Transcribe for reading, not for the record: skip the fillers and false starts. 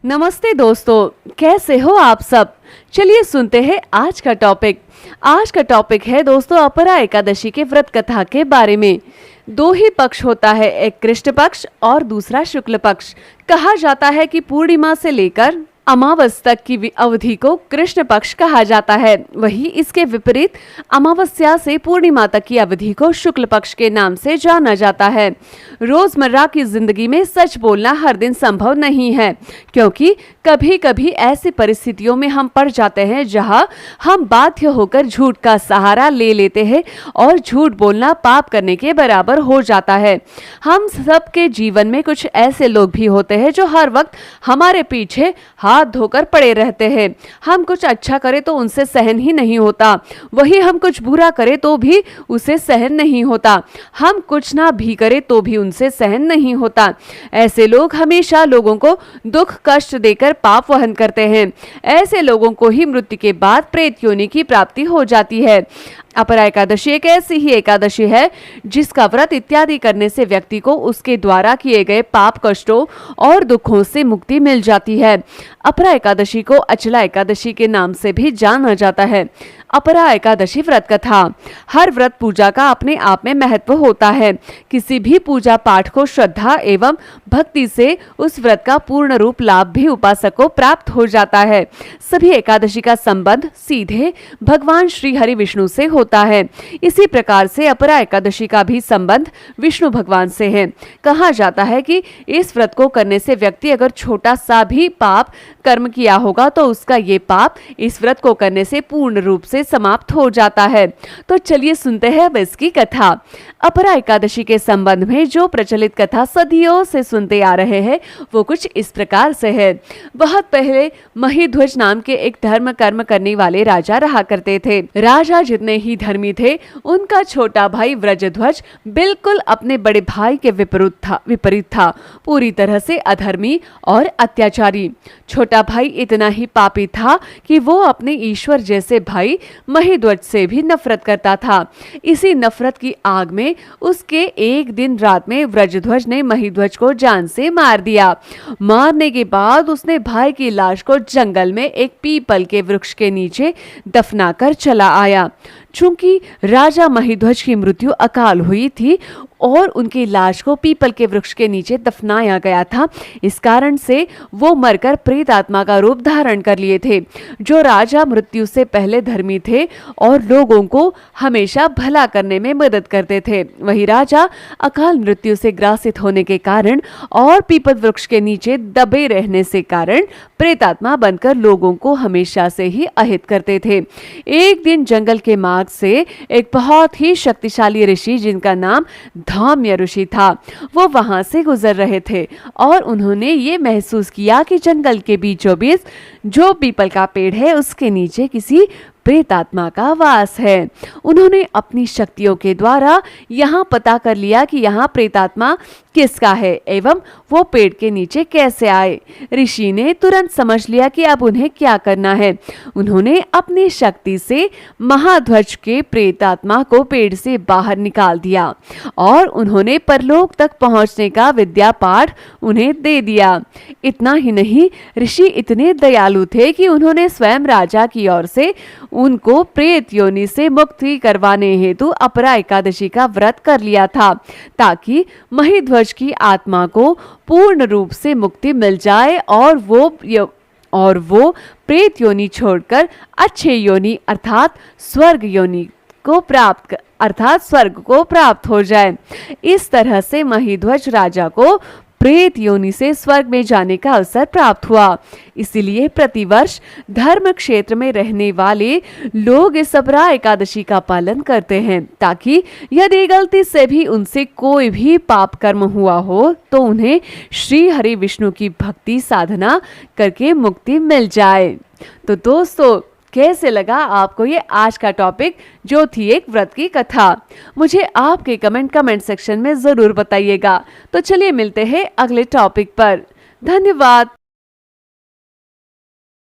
नमस्ते दोस्तों, कैसे हो आप सब। चलिए सुनते हैं आज का टॉपिक। आज का टॉपिक है दोस्तों अपरा एकादशी के व्रत कथा के बारे में। दो ही पक्ष होता है, एक कृष्ण पक्ष और दूसरा शुक्ल पक्ष। कहा जाता है कि पूर्णिमा से लेकर अमावस तक की अवधि को कृष्ण पक्ष कहा जाता है। वही इसके विपरीत अमावस्या से पूर्णिमा तक की अवधि को शुक्ल पक्ष के नाम से जाना जाता है। रोजमर्रा की जिंदगी में सच बोलना हर दिन संभव नहीं है, क्योंकि कभी कभी ऐसी परिस्थितियों में हम पड़ जाते हैं जहां हम बाध्य होकर झूठ का सहारा ले लेते हैं और झूठ बोलना पाप करने के बराबर हो जाता है। हम सबके जीवन में कुछ ऐसे लोग भी होते हैं जो हर वक्त हमारे पीछे हाथ धोकर पड़े रहते हैं। हम कुछ अच्छा करें तो उनसे सहन ही नहीं होता, वही हम कुछ बुरा करें तो भी उसे सहन नहीं होता, हम कुछ ना भी करें तो भी उनसे सहन नहीं होता। ऐसे लोग हमेशा लोगों को दुख कष्ट देकर पाप वहन करते हैं। ऐसे लोगों को ही मृत्यु के बाद प्रेत योनि की प्राप्ति हो जाती है। अपरा एकादशी एक ऐसी ही एकादशी है जिसका व्रत इत्यादि करने से व्यक्ति को उसके द्वारा किए गए पाप कष्टों और दुखों से मुक्ति मिल जाती है। अपरा एकादशी को अचला एकादशी के नाम से भी जाना जाता है। अपरा एकादशी व्रत कथा। हर व्रत पूजा का अपने आप में महत्व होता है। किसी भी पूजा पाठ को श्रद्धा एवं भक्ति से उस व्रत का पूर्ण रूप लाभ भी उपासक को प्राप्त हो जाता है। सभी एकादशी का संबंध सीधे भगवान श्री हरि विष्णु से होता है। इसी प्रकार से अपरा एकादशी का भी संबंध विष्णु भगवान से है। कहा जाता है कि इस व्रत को करने से व्यक्ति अगर छोटा सा भी पाप कर्म किया होगा तो उसका ये पाप इस व्रत को करने से पूर्ण रूप से समाप्त हो जाता है। तो चलिए सुनते हैं अब इसकी कथा। अपरा एकादशी के संबंध में जो प्रचलित कथा सदियों से सुनते आ रहे हैं वो कुछ इस प्रकार से है। बहुत पहले महिध्वज नाम के एक धर्म कर्म करने वाले राजा रहा करते थे। राजा जितने ही धर्मी थे, उनका छोटा भाई व्रजध्वज बिल्कुल अपने बड़े भाई के विपरीत था, पूरी तरह से अधर्मी और अत्याचारी। छोटा भाई इतना ही पापी था कि वो अपने ईश्वर जैसे भाई महिध्वज से भी नफरत करता था। इसी नफरत की आग में उसके एक दिन रात में व्रजध्वज ने महिध्वज को जान से मार दिया। मारने के बाद उसने भाई की लाश को जंगल में एक पीपल के वृक्ष के नीचे दफनाकर चला आया। चूंकि राजा महिध्वज की मृत्यु अकाल हुई थी और उनकी लाश को पीपल के वृक्ष के नीचे दफनाया गया था, इस कारण से वो मरकर प्रेत आत्मा का रूप धारण कर लिए थे। जो राजा मृत्यु से पहले धर्मी थे और लोगों को हमेशा भला करने में मदद करते थे, वही राजा अकाल मृत्यु से ग्रासित होने के कारण और पीपल वृक्ष के नीचे दबे रहने से कारण प्रेत आत्मा बनकर लोगों को हमेशा से ही अहित करते थे। एक दिन जंगल के मार्ग से एक बहुत ही शक्तिशाली ऋषि जिनका नाम धौम्य ऋषि था, वो वहां से गुजर रहे थे और उन्होंने ये महसूस किया कि जंगल के बीचों बीच जो पीपल का पेड़ है उसके नीचे किसी प्रेत आत्मा का वास है। उन्होंने अपनी शक्तियों के द्वारा यहाँ पता कर लिया कि यहाँ प्रेत आत्मा किसका है एवं वो पेड़ के नीचे कैसे आए। ऋषि ने तुरंत समझ लिया कि अब उन्हें क्या करना है। उन्होंने अपनी शक्ति से महाध्वज के प्रेत आत्मा को पेड़ से बाहर निकाल दिया और उन्होंने परलोक तक पहुंचने का विद्या पाठ उन्हें दे दिया। इतना ही नहीं, ऋषि इतने दयालु थे कि उन्होंने स्वयं राजा की ओर से उनको प्रेत योनि से मुक्ति करवाने हेतु अपरा एकादशी का व्रत कर लिया था, ताकि महिध्वज की आत्मा को पूर्ण रूप से मुक्ति मिल जाए और वो प्रेत योनि छोड़कर अच्छे योनि अर्थात स्वर्ग योनि को स्वर्ग को प्राप्त हो जाए। इस तरह से महिध्वज राजा को प्रेत योनि से स्वर्ग में जाने का अवसर प्राप्त हुआ। इसीलिए प्रतिवर्ष धर्म क्षेत्र में रहने वाले लोग इस अपरा एकादशी का पालन करते हैं, ताकि यदि गलती से भी उनसे कोई भी पाप कर्म हुआ हो तो उन्हें श्री हरि विष्णु की भक्ति साधना करके मुक्ति मिल जाए। तो दोस्तों, कैसे लगा आपको ये आज का टॉपिक जो थी एक व्रत की कथा। मुझे आपके कमेंट सेक्शन में जरूर बताइएगा। तो चलिए मिलते हैं अगले टॉपिक पर। धन्यवाद।